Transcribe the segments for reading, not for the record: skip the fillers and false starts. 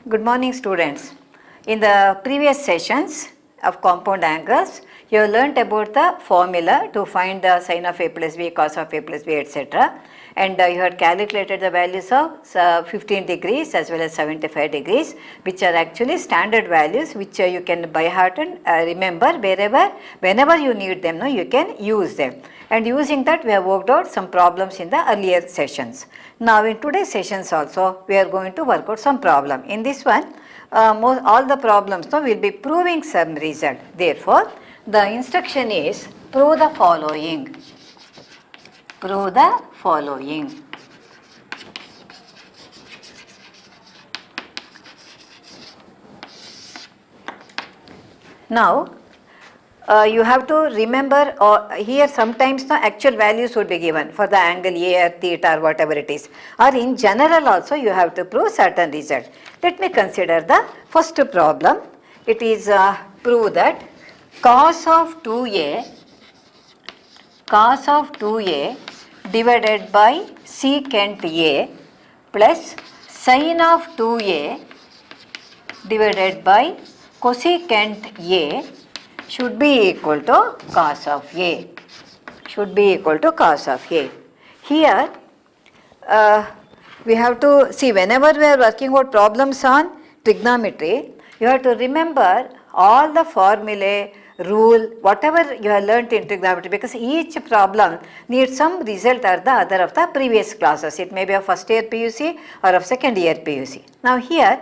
Good morning, students. In the previous sessions of compound angles, you have learnt about the formula to find the sin of a plus b, cos of a plus b, etc. And you had calculated the values of 15 degrees as well as 75 degrees, which are actually standard values which you can by heart and remember whenever you need them, no, you can use them. And using that, we have worked out some problems in the earlier sessions. Now, in today's sessions also, we are going to work out some problem. In this one, all the problems now will be proving some result. Therefore, the instruction is prove the following. Prove the following. Now, you have to remember here sometimes the actual values would be given for the angle A or theta or whatever it is, or in general also you have to prove certain result. Let me consider the first problem. It is prove that cos of 2a divided by secant a plus sin of 2a divided by cosecant a should be equal to cos of a. Should be equal to cos of a. Here we have to see, whenever we are working out problems on trigonometry, you have to remember all the formulae, rule, whatever you have learnt in trigonometry, because each problem needs some result or the other of the previous classes. It may be of first year PUC or of second year PUC. Now here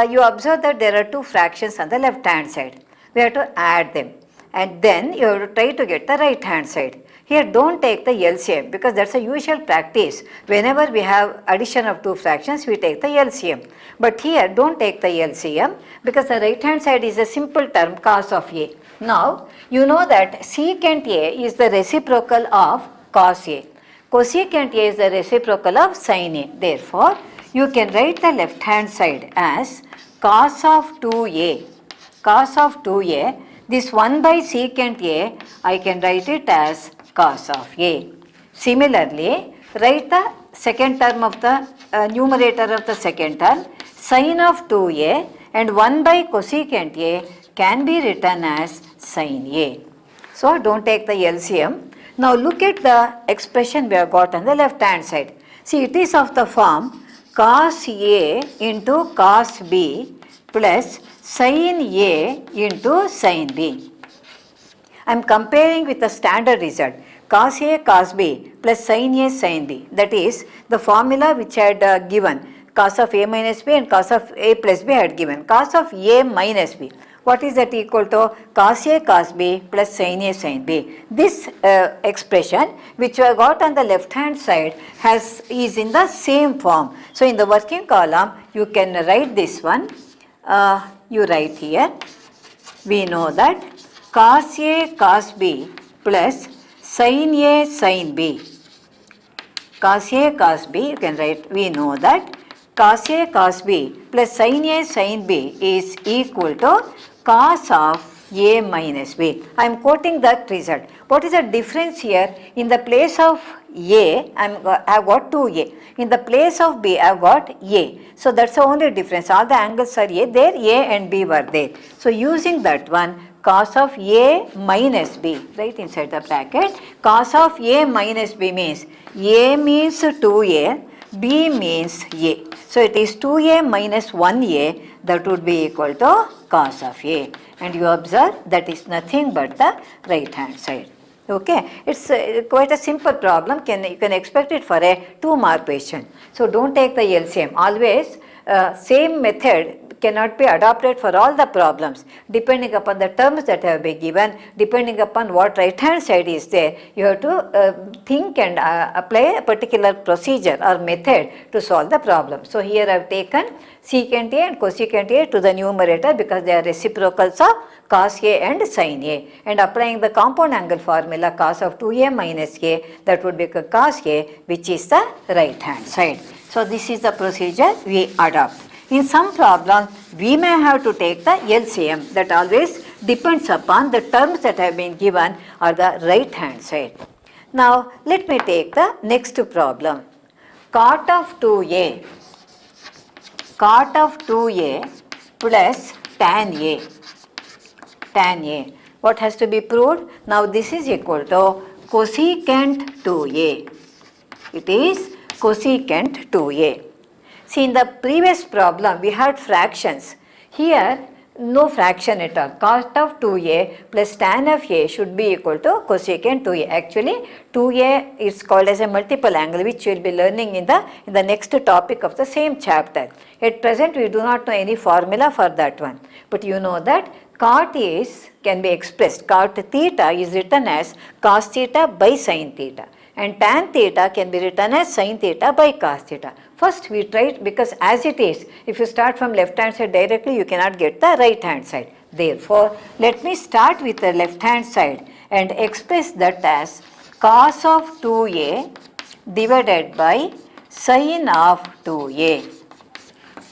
you observe that there are two fractions on the left hand side. We have to add them and then you have to try to get the right hand side. Here don't take the LCM because that's a usual practice. Whenever we have addition of two fractions, we take the LCM. But here don't take the LCM because the right hand side is a simple term, cos of A. Now you know that secant A is the reciprocal of cos A. Cosecant A is the reciprocal of sin A. Therefore, you can write the left hand side as cos of 2A. Cos of 2a, this 1 by secant a, I can write it as cos of a. Similarly, write the second term of the numerator of the second term, sin of 2a and 1 by cosecant a can be written as sin a. So, don't take the LCM. Now, look at the expression we have got on the left hand side. See, it is of the form cos a into cos b plus sin A into sin B. I am comparing with the standard result, cos A cos B plus sin A sin B. That is the formula which I had given, cos of A minus B and cos of A plus B I had given. Cos of A minus B, what is that equal to? Cos A cos B plus sin A sin B. This expression which I got on the left hand side is in the same form. So in the working column you can write this one. You write here, we know that cos A cos B plus sin A sin B. Cos A cos B, you can write, we know that cos A cos B plus sin A sin B is equal to cos of A minus B. I am quoting that result. What is the difference here? In the place of A, I have got 2A. In the place of B, I have got A. So that's the only difference. All the angles are A. There A and B were there. So using that one, cos of A minus B, right inside the bracket, cos of A minus B means A means 2A, B means A. So it is 2A minus 1A, that would be equal to cos of A. And you observe that is nothing but the right hand side. Okay, it's quite a simple problem. You can expect it for a 2-mark question. So don't take the LCM. Always same method cannot be adopted for all the problems. Depending upon the terms that have been given, depending upon what right hand side is there, you have to think and apply a particular procedure or method to solve the problem. So here I have taken secant A and cosecant A to the numerator because they are reciprocals of cos A and sin A, and applying the compound angle formula cos of 2A minus A, that would become cos A, which is the right hand side. So this is the procedure we adopt. In some problems, we may have to take the LCM. That always depends upon the terms that have been given or the right hand side. Now, let me take the next problem. Cot of 2A cot of 2a plus tan a. Tan a. What has to be proved? Now this is equal to cosecant 2a. It is cosecant 2a. See, in the previous problem we had fractions. Here no fraction at all. Cot of 2a plus tan of a should be equal to cosecant 2a. Actually 2a is called as a multiple angle, which we will be learning in the next topic of the same chapter. At present we do not know any formula for that one. But you know that cot can be expressed. Cot theta is written as cos theta by sin theta. And tan theta can be written as sin theta by cos theta. First we tried, because as it is, if you start from left hand side directly, you cannot get the right hand side. Therefore, let me start with the left hand side and express that as cos of 2a divided by sin of 2a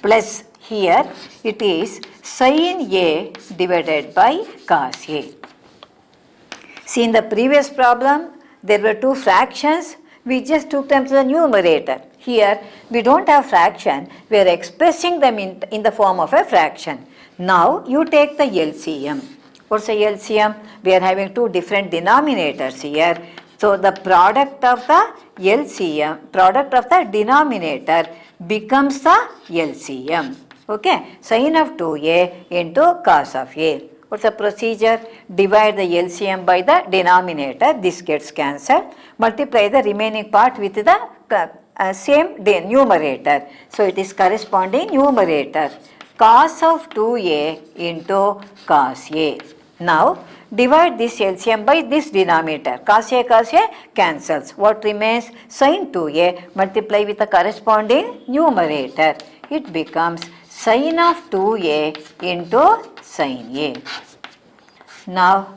plus here it is sin a divided by cos a. See, in the previous problem, there were two fractions. We just took them to the numerator. Here, we don't have fraction. We are expressing them in the form of a fraction. Now, you take the LCM. What's the LCM? We are having two different denominators here. So, the product of the LCM, product of the denominator becomes the LCM. Okay? Sin of 2a into cos of a. What's the procedure? Divide the LCM by the denominator. This gets cancelled. Multiply the remaining part with the same numerator. So it is corresponding numerator. Cos of 2a into cos a. Now divide this LCM by this denominator. Cos a cancels. What remains? Sin 2a. Multiply with the corresponding numerator. It becomes sin of 2a into sin a. Now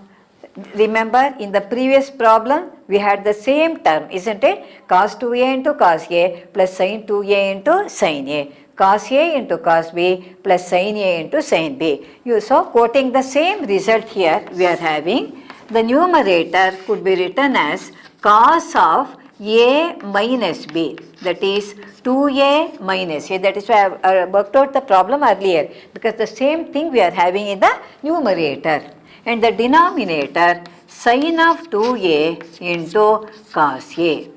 remember, in the previous problem we had the same term, isn't it? Cos 2a into cos a plus sin 2a into sin a. Cos a into cos b plus sin a into sin b. You saw, quoting the same result here, we are having the numerator could be written as cos of a minus b, that is 2a minus a. That is why I worked out the problem earlier, because the same thing we are having in the numerator. And the denominator sin of 2a into cos a.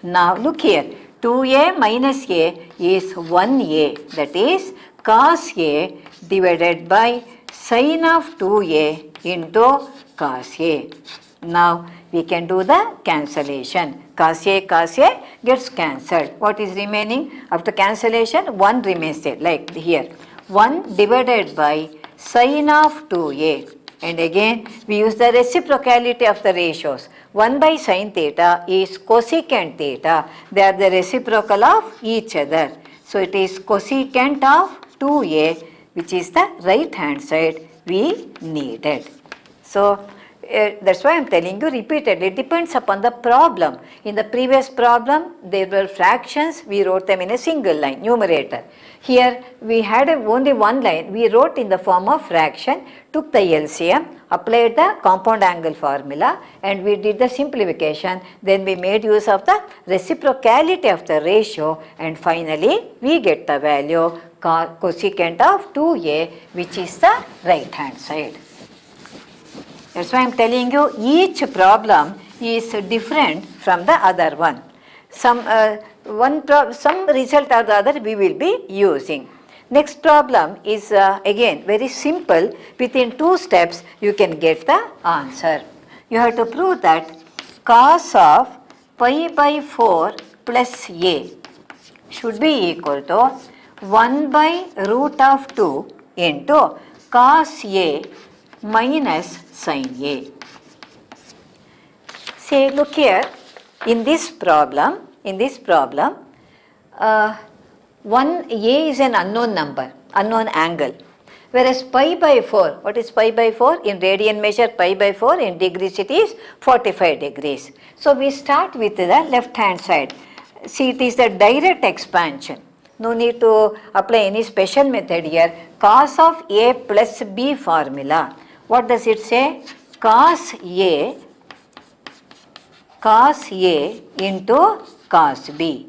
Now look here, 2a minus a is 1a, that is cos a divided by sin of 2a into cos a. Now we can do the cancellation. Cos a gets cancelled. What is remaining? After cancellation, 1 remains there, like here. 1 divided by sin of 2a. And again, we use the reciprocality of the ratios. 1 by sin theta is cosecant theta. They are the reciprocal of each other. So it is cosecant of 2a, which is the right hand side we needed. So that's why I am telling you repeatedly, it depends upon the problem. In the previous problem, there were fractions, we wrote them in a single line, numerator. Here we had only one line, we wrote in the form of fraction, took the LCM, applied the compound angle formula, and we did the simplification. Then we made use of the reciprocality of the ratio, and finally we get the value cosecant of 2a, which is the right hand side. That's why I am telling you, each problem is different from the other one. Some result or the other we will be using. Next problem is again very simple. Within 2 steps you can get the answer. You have to prove that cos of pi by 4 plus a should be equal to 1 by root of 2 into cos a minus sin a. Say, look here, in this problem, 1a is an unknown number, unknown angle. Whereas pi by 4, what is pi by 4? In radian measure, pi by 4, in degrees it is 45 degrees. So we start with the left hand side. See, it is the direct expansion. No need to apply any special method here. Cos of a plus b formula. What does it say? Cos a into cos b.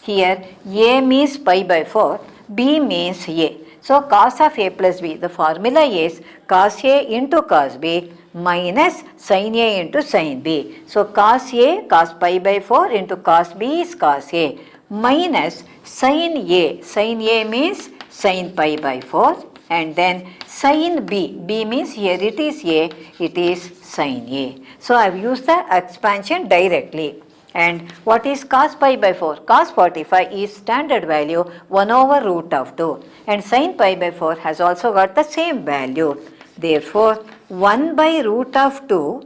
Here a means pi by 4, B means A. So cos of A plus B, the formula is cos A into cos B minus sin A into sin B. So cos A, cos pi by 4 into cos B is cos A minus sin A. Sin A means sin pi by 4 and then sin B. B means here it is A, it is sin A. So I have used the expansion directly. And what is cos pi by 4? Cos 45 is standard value 1 over root of 2 and sin pi by 4 has also got the same value. Therefore, 1 by root of 2,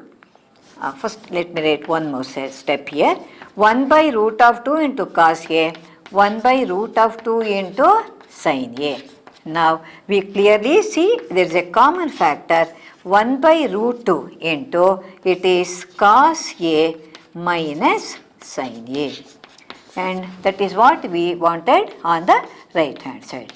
first let me write one more step here. 1 by root of 2 into cos A, 1 by root of 2 into sin A. Now, we clearly see there is a common factor 1 by root 2 into it is cos A minus sin A, and that is what we wanted on the right hand side.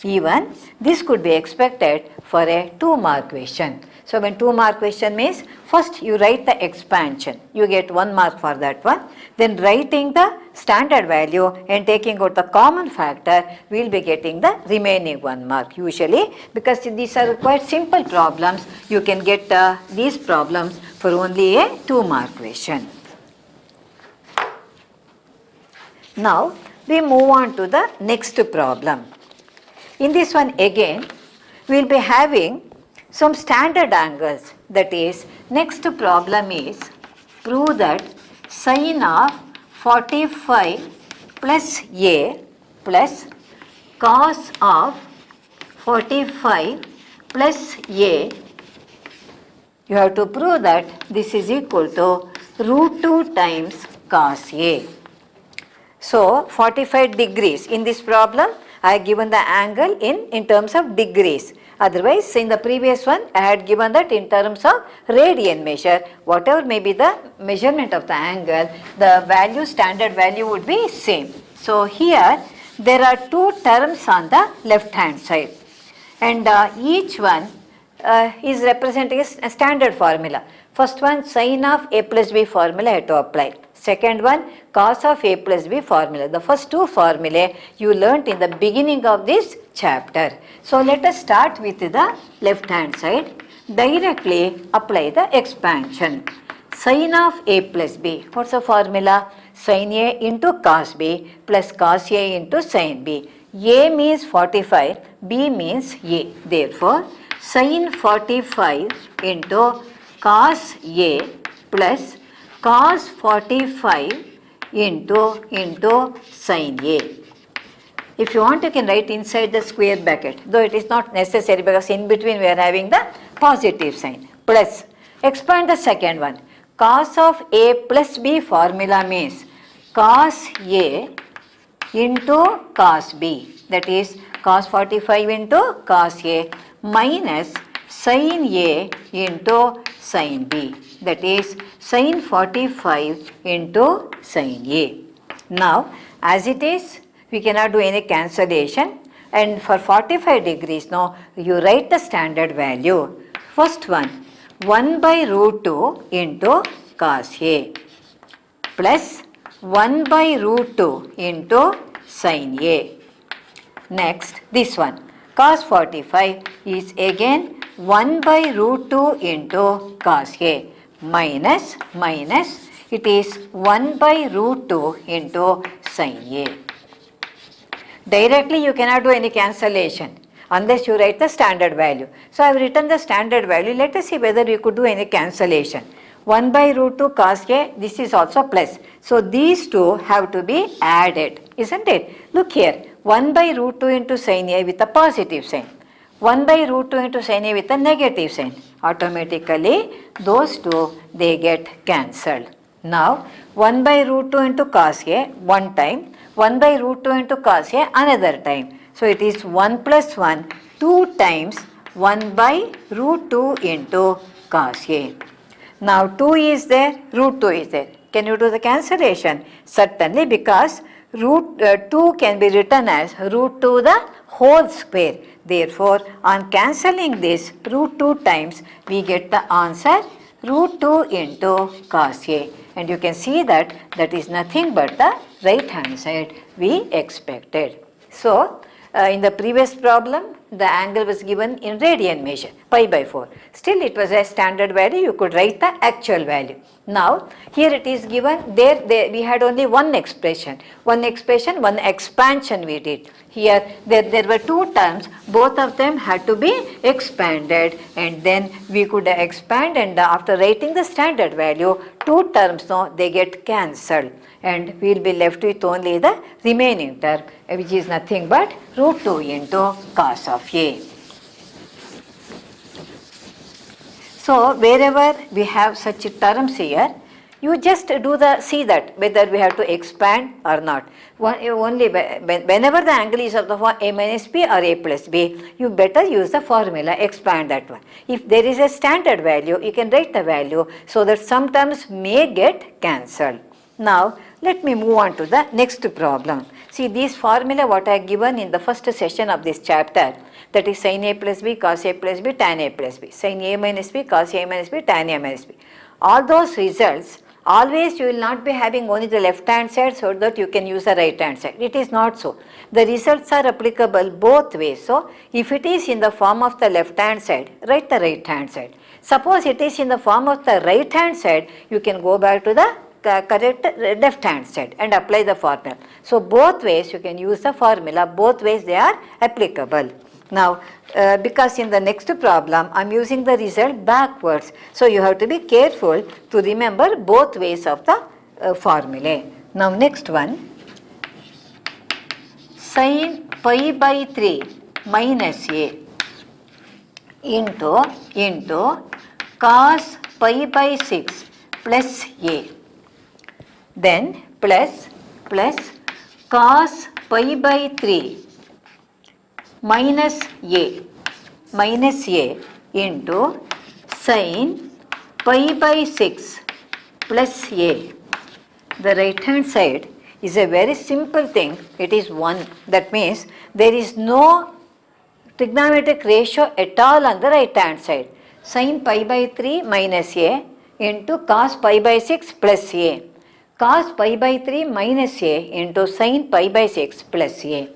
Even this could be expected for a 2-mark question. So when 2-mark question means first you write the expansion, you get 1 mark for that one, then writing the standard value and taking out the common factor, we will be getting the remaining 1 mark usually, because these are quite simple problems. You can get these problems for only a 2-mark question. Now we move on to the next problem. In this one again we will be having some standard angles. That is, next problem is prove that sin of 45 plus A plus cos of 45 plus A, you have to prove that this is equal to root 2 times cos A. So 45 degrees in this problem I have given the angle in terms of degrees. Otherwise, in the previous one I had given that in terms of radian measure. Whatever may be the measurement of the angle, the value, standard value would be same. So here there are 2 terms on the left hand side and each one is representing a standard formula. First one, sin of A plus B formula I have to apply. Second one, cos of A plus B formula. The first 2 formulae you learnt in the beginning of this chapter. So let us start with the left hand side. Directly apply the expansion. Sin of A plus B. What's the formula? Sin A into cos B plus cos A into sin B. A means 45, B means A. Therefore, sin 45 into cos A plus cos 45 into sin A. If you want, you can write inside the square bracket, though it is not necessary because in between we are having the positive sign. Plus, expand the second one. Cos of A plus B formula means cos A into cos B. That is cos 45 into cos A minus sin A into sin B. That is sin 45 into sin A. Now, as it is, we cannot do any cancellation, and for 45 degrees now you write the standard value. First one, 1 by root 2 into cos A plus 1 by root 2 into sin A. Next, this one, cos 45 is again 1 by root 2 into cos A minus it is 1 by root 2 into sin A. Directly you cannot do any cancellation unless you write the standard value. So I have written the standard value. Let us see whether you could do any cancellation. 1 by root 2 cos A, this is also plus. So these two have to be added, isn't it? Look here, 1 by root 2 into sin A with a positive sign, 1 by root 2 into sin A with a negative sign. Automatically those two, they get cancelled. Now 1 by root 2 into cos A one time, 1 by root 2 into cos A another time. So it is 1 plus 1 2 times 1 by root 2 into cos A. Now 2 is there, root 2 is there. Can you do the cancellation? Certainly, because root 2 can be written as root 2 the whole square. Therefore, on cancelling this root 2 times, we get the answer root 2 into cos A. And you can see that that is nothing but the right hand side we expected. So, in the previous problem, the angle was given in radian measure, pi by 4. Still it was a standard value, you could write the actual value. Now, here it is given, there we had only one expression, one expansion we did. Here there were two terms, both of them had to be expanded, and then we could expand, and after writing the standard value, two terms now they get cancelled, and we will be left with only the remaining term, which is nothing but root 2 into cos of A. So wherever we have such terms here, you just see that whether we have to expand or not. Only whenever the angle is of the form A minus B or A plus B, you better use the formula, expand that one. If there is a standard value, you can write the value so that some terms may get cancelled. Now, let me move on to the next problem. See, this formula what I have given in the first session of this chapter, that is sin A plus B, cos A plus B, tan A plus B, sin A minus B, cos A minus B, tan A minus B. All those results, always you will not be having only the left hand side so that you can use the right hand side. It is not so. The results are applicable both ways. So, if it is in the form of the left hand side, write the right hand side. Suppose it is in the form of the right hand side, you can go back to the correct left hand side and apply the formula. So, both ways you can use the formula, both ways they are applicable. Now, because in the next problem I am using the result backwards, so you have to be careful to remember both ways of the formula. Now, next one, sin pi by 3 minus A into cos pi by 6 plus A, then plus cos pi by 3 minus A into sin pi by 6 plus A. The right hand side is a very simple thing, it is 1. That means there is no trigonometric ratio at all on the right hand side. Sin pi by 3 minus A into cos pi by 6 plus A. Cos pi by 3 minus A into sin pi by 6 plus A.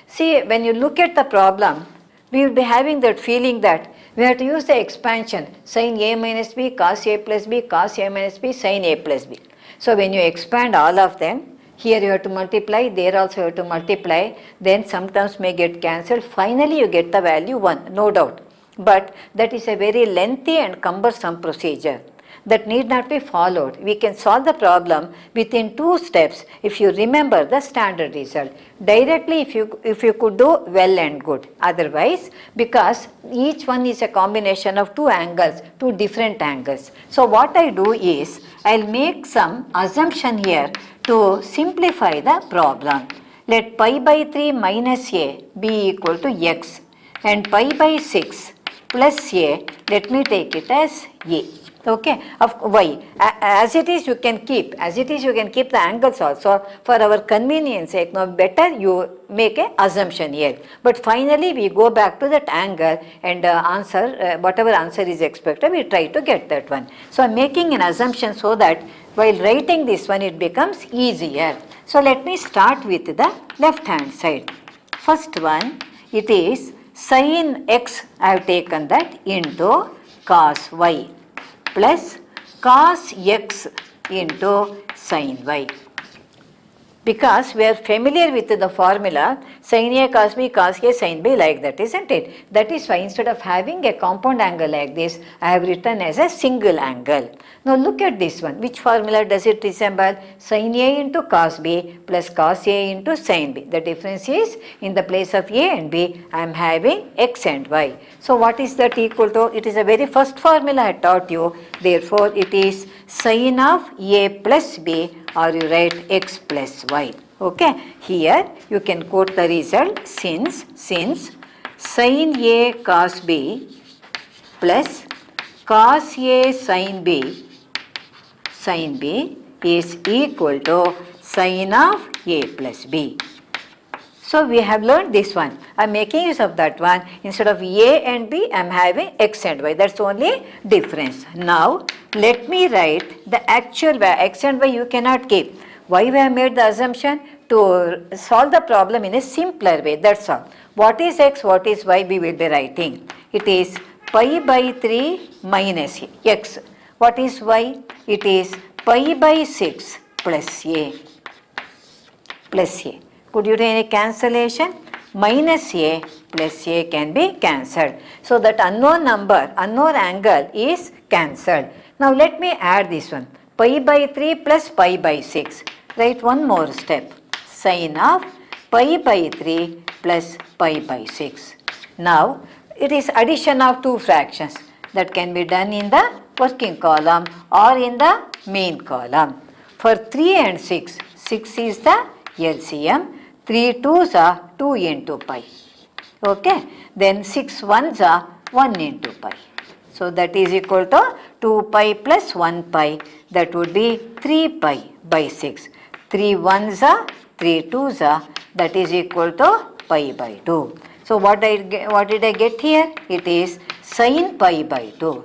See, when you look at the problem, we will be having that feeling that we have to use the expansion, sin A minus B, cos A plus B, cos A minus B, sin A plus B. So, when you expand all of them, here you have to multiply, there also you have to multiply, then some terms may get cancelled, finally you get the value 1, no doubt. But that is a very lengthy and cumbersome procedure that need not be followed. We can solve the problem within 2 steps if you remember the standard result. Directly if you could do, well and good. Otherwise, because each one is a combination of 2 angles, 2 different angles. So what I do is, I will make some assumption here to simplify the problem. Let pi by 3 minus A be equal to x, and pi by 6 plus A, let me take it as A. Okay, of y. As it is you can keep the angles also for our convenience sake. Now better you make an assumption here. But finally we go back to that angle and answer, whatever answer is expected, we try to get that one. So I am making an assumption so that while writing this one it becomes easier. So let me start with the left hand side. First one, it is sin x, I have taken that, into cos y plus cos x into sin y. Because we are familiar with the formula sin A cos B cos A sin B, like that, isn't it? That is why instead of having a compound angle like this, I have written as a single angle. Now look at this one. Which formula does it resemble? Sin A into cos B plus cos A into sin B. The difference is, in the place of A and B, I am having x and y. So what is that equal to? It is the very first formula I taught you. Therefore, it is sin of A plus B, or you write x plus y. Okay. Here you can quote the result, since sin A cos B plus cos A sin B is equal to sin of A plus B. So we have learned this one. I am making use of that one. Instead of A and B, I am having x and y. That's only difference. Now let me write the actual value. X and y you cannot keep. Why we have made the assumption? To to solve the problem in a simpler way, that's all. What is x, what is y, we will be writing. It is pi by 3 minus x. What is y? It is pi by 6 plus a. Plus a. Could you do any cancellation? Minus a plus a can be cancelled. So that unknown number, unknown angle is cancelled. Now let me add this one. Pi by 3 plus pi by 6. Write one more step. Sine of pi by 3 plus pi by 6. Now it is addition of two fractions that can be done in the working column or in the main column. For 3 and 6, 6 is the LCM, 3 2s are 2 into pi. Okay, then 6 1s are 1 into pi. So that is equal to 2 pi plus 1 pi, that would be 3 pi by 6. 3 1s are 3 2s are, that is equal to pi by 2. So what did I get here? It is sin pi by 2.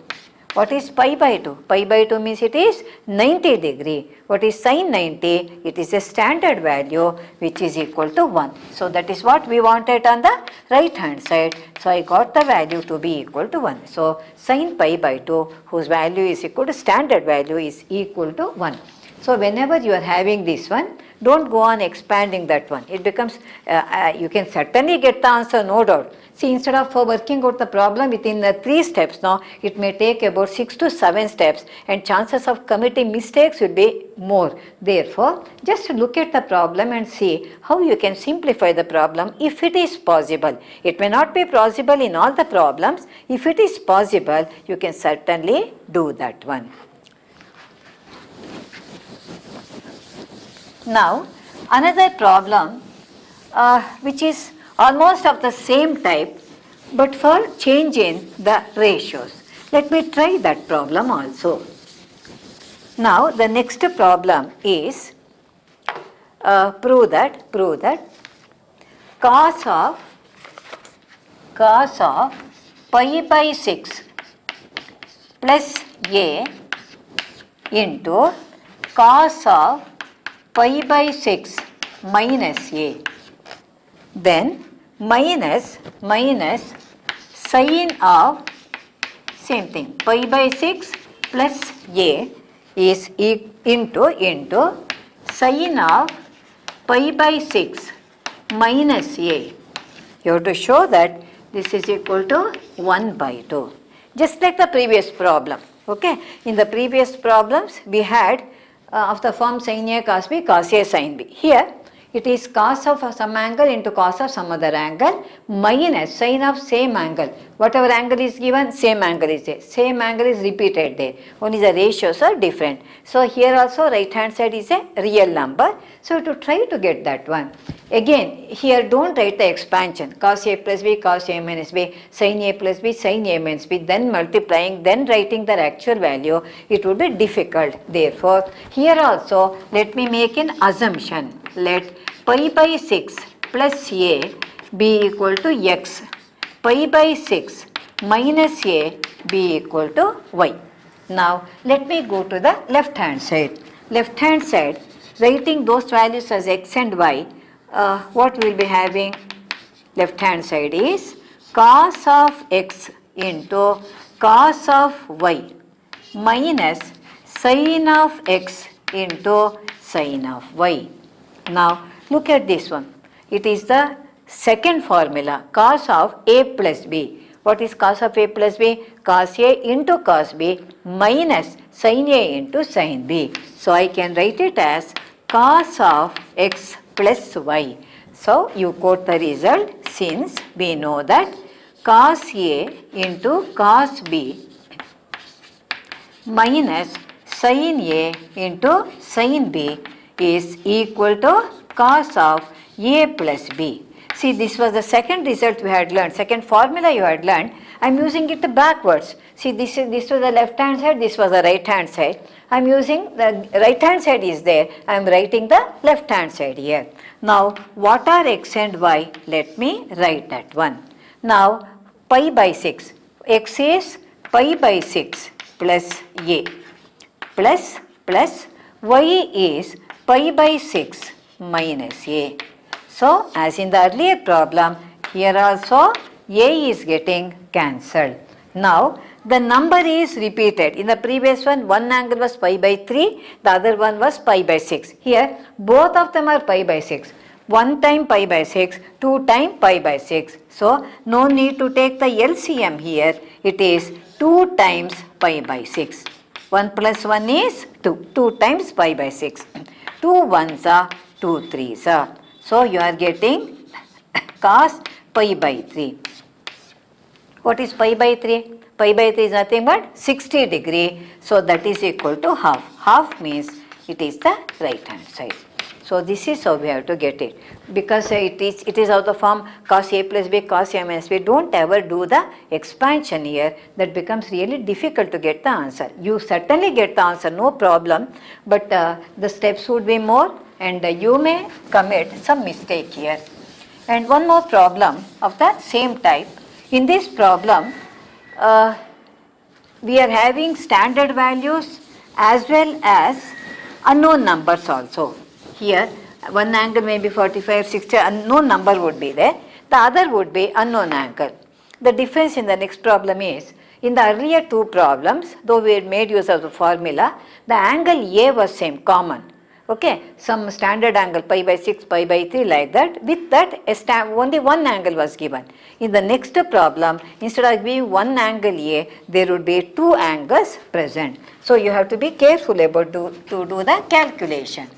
What is pi by 2? Pi by 2 means it is 90 degree. What is sin 90? It is a standard value which is equal to 1. So that is what we wanted on the right hand side. So I got the value to be equal to 1. So sin pi by 2, whose value is equal to standard value, is equal to 1. So whenever you are having this one, don't go on expanding that one. It becomes, you can certainly get the answer, no doubt. See, instead of working out the problem within the 3 steps now, it may take about 6 to 7 steps, and chances of committing mistakes will be more. Therefore, just look at the problem and see how you can simplify the problem if it is possible. It may not be possible in all the problems. If it is possible, you can certainly do that one. Now, another problem which is almost of the same type, but for change in the ratios. Let me try that problem also. Now, the next problem is prove that cos of pi by 6 plus a into cos of pi by 6 minus a, then minus sin of same thing, pi by 6 plus a is into sin of pi by 6 minus a. You have to show that this is equal to 1 by 2. Just like the previous problem. Okay, in the previous problems we had of the form sin A cos B, cos A sin B. Here it is cos of some angle into cos of some other angle minus sin of same angle. Whatever angle is given, same angle is there. Same angle is repeated there. Only the ratios are different. So here also right hand side is a real number. So to try to get that one. Again, here don't write the expansion. Cos A plus B, cos A minus B, sin A plus B, sin A minus B, then multiplying, then writing the actual value, it would be difficult. Therefore, here also let me make an assumption. Let pi by 6 plus a be equal to x, pi by 6 minus a be equal to y. Now, let me go to the left hand side. Left hand side, writing those values as x and y, what we will be having? Left hand side is cos of x into cos of y minus sin of x into sin of y. Now look at this one. It is the second formula, cos of a plus b. What is cos of a plus b? Cos a into cos b minus sin a into sin b. So I can write it as cos of x plus y. So you quote the result, since we know that cos a into cos b minus sin a into sin b is equal to cos of a plus b. See, this was the second result we had learned, second formula you had learned. I am using it backwards. See, this was the left hand side, this was the right hand side. I am using the right hand side is there, I am writing the left hand side here. Now, what are x and y? Let me write that one. Now, pi by 6, x is pi by 6 plus a plus y is pi by 6 minus A. So, as in the earlier problem, here also A is getting cancelled. Now, the number is repeated. In the previous one angle was pi by 3, the other one was pi by 6. Here, both of them are pi by 6. 1 time pi by 6, 2 time pi by 6. So, no need to take the LCM here. It is 2 times pi by 6. 1 plus 1 is 2. 2 times pi by 6. 2 ones are 2 threes are. So, you are getting cos pi by 3. What is pi by 3? Pi by 3 is nothing but 60 degree. So, that is equal to half. Half means it is the right hand side. So, this is how we have to get it. Because it is of the form cos A plus B, cos A minus B. Don't ever do the expansion here. That becomes really difficult to get the answer. You certainly get the answer, no problem. But the steps would be more and you may commit some mistake here. And one more problem of the same type. In this problem, we are having standard values as well as unknown numbers also. Here, one angle may be 45, 60, unknown number would be there. The other would be unknown angle. The difference in the next problem is, in the earlier two problems, though we had made use of the formula, the angle A was same, common. Okay, some standard angle pi by 6, pi by 3 like that. With that, only one angle was given. In the next problem, instead of being one angle A, there would be two angles present. So, you have to be careful about to do the calculation.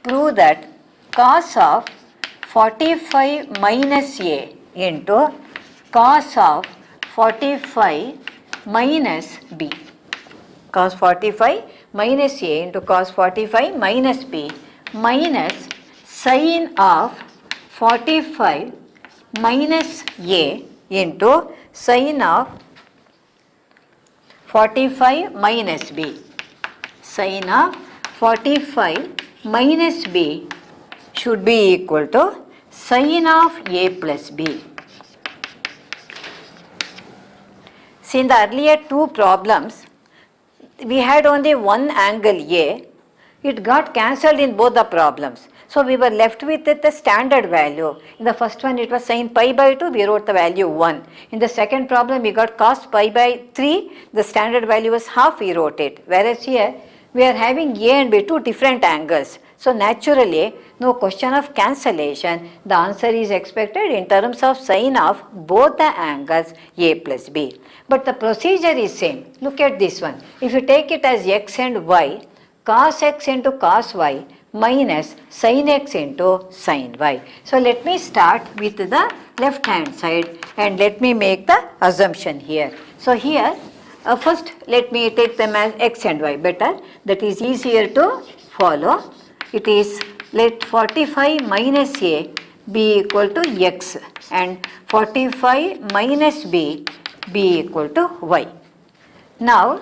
Prove that cos of 45 minus A into cos of 45 minus B. Cos 45 minus A into cos 45 minus B minus sin of 45 minus A into sin of 45 minus B. Sin of 45 minus B should be equal to sin of A plus B. See, in the earlier two problems, we had only one angle A. It got cancelled in both the problems. So, we were left with the standard value. In the first one, it was sin pi by 2, we wrote the value 1. In the second problem, we got cos pi by 3, the standard value was half, we wrote it. Whereas here, we are having A and B, two different angles. So, naturally, no question of cancellation. The answer is expected in terms of sin of both the angles A plus B. But the procedure is same. Look at this one. If you take it as x and y, cos x into cos y minus sin x into sin y. So, let me start with the left hand side and let me make the assumption here. So, here first let me take them as x and y, better, that is easier to follow. It is, let 45 minus A be equal to x and 45 minus B be equal to y. Now,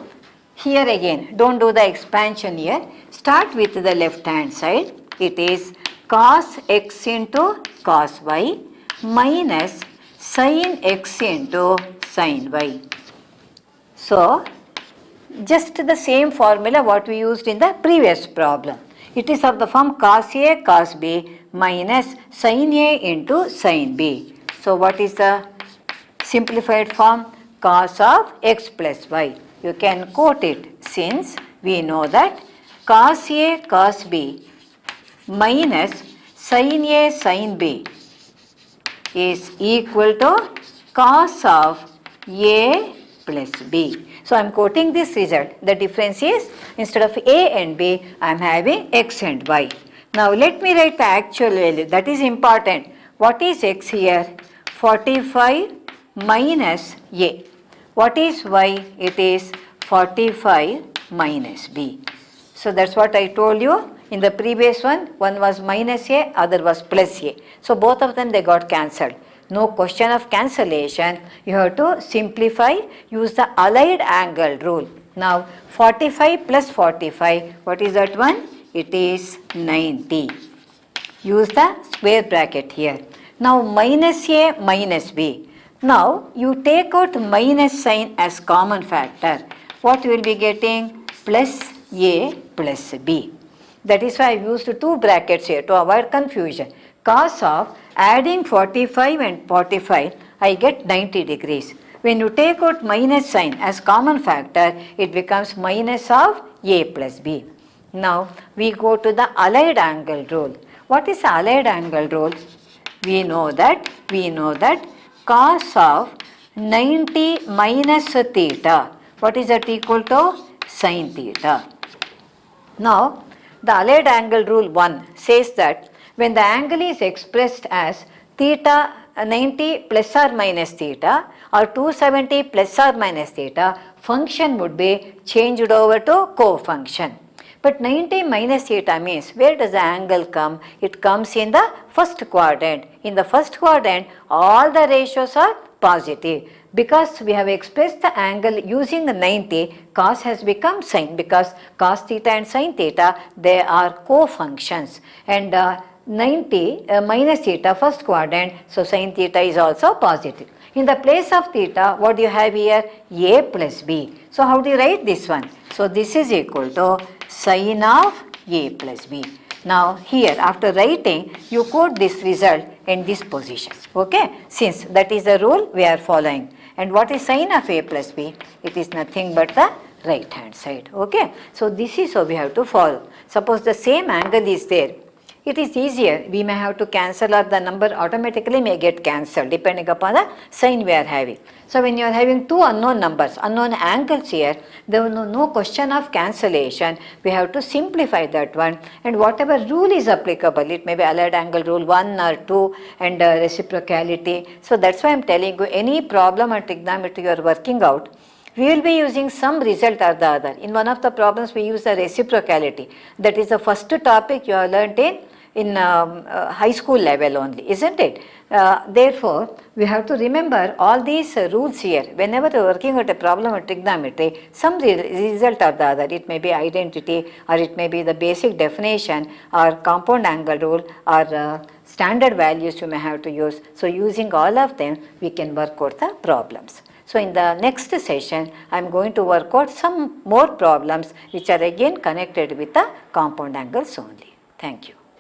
here again, don't do the expansion here. Start with the left hand side. It is cos x into cos y minus sin x into sin y. So, just the same formula what we used in the previous problem. It is of the form cos A cos B minus sin A into sin B. So, what is the simplified form? Cos of x plus y. You can quote it since we know that cos A cos B minus sin A sin B is equal to cos of A plus B. So, I am quoting this result. The difference is, instead of A and B, I am having x and y. Now, let me write the actual value. That is important. What is x here? 45 minus A. What is y? It is 45 minus B. So, that is what I told you. In the previous one was minus A, other was plus A. So, both of them they got cancelled. No question of cancellation. You have to simplify, use the allied angle rule. Now, 45 plus 45, what is that one? It is 90. Use the square bracket here. Now, minus A minus B. Now, you take out minus sign as common factor. What you will be getting? Plus A plus B. That is why I used two brackets here to avoid confusion. Cos of adding 45 and 45, I get 90 degrees. When you take out minus sign as common factor, it becomes minus of a plus b. Now we go to the allied angle rule. What is the allied angle rule? We know that cos of 90 minus theta, what is that equal to? Sin theta. Now, the allied angle rule 1 says that when the angle is expressed as theta 90 plus or minus theta or 270 plus or minus theta, function would be changed over to co-function. But 90 minus theta means where does the angle come? It comes in the first quadrant. In the first quadrant, all the ratios are positive. Because we have expressed the angle using the 90, cos has become sin, because cos theta and sin theta, they are co-functions. And 90 minus theta, first quadrant, so sin theta is also positive. In the place of theta, what do you have here? A plus b. So how do you write this one? So this is equal to sin of a plus b. Now here, after writing, you quote this result in this position, okay? Since that is the rule we are following. And what is sin of a plus b? It is nothing but the right hand side, okay? So this is how we have to follow. Suppose the same angle is there, it is easier. We may have to cancel, or the number automatically may get cancelled depending upon the sign we are having. So when you are having two unknown numbers, unknown angles here, there is no question of cancellation. We have to simplify that one, and whatever rule is applicable, it may be allied angle rule 1 or 2 and reciprocality. So that's why I am telling you, any problem or trigonometry you are working out, we will be using some result or the other. In one of the problems we use the reciprocality. That is the first topic you have learnt in high school level only, isn't it? Therefore, we have to remember all these rules here. Whenever you are working out a problem of trigonometry, some result or the other, it may be identity, or it may be the basic definition, or compound angle rule, or standard values you may have to use. So using all of them, we can work out the problems. So in the next session, I am going to work out some more problems which are again connected with the compound angles only. Thank you.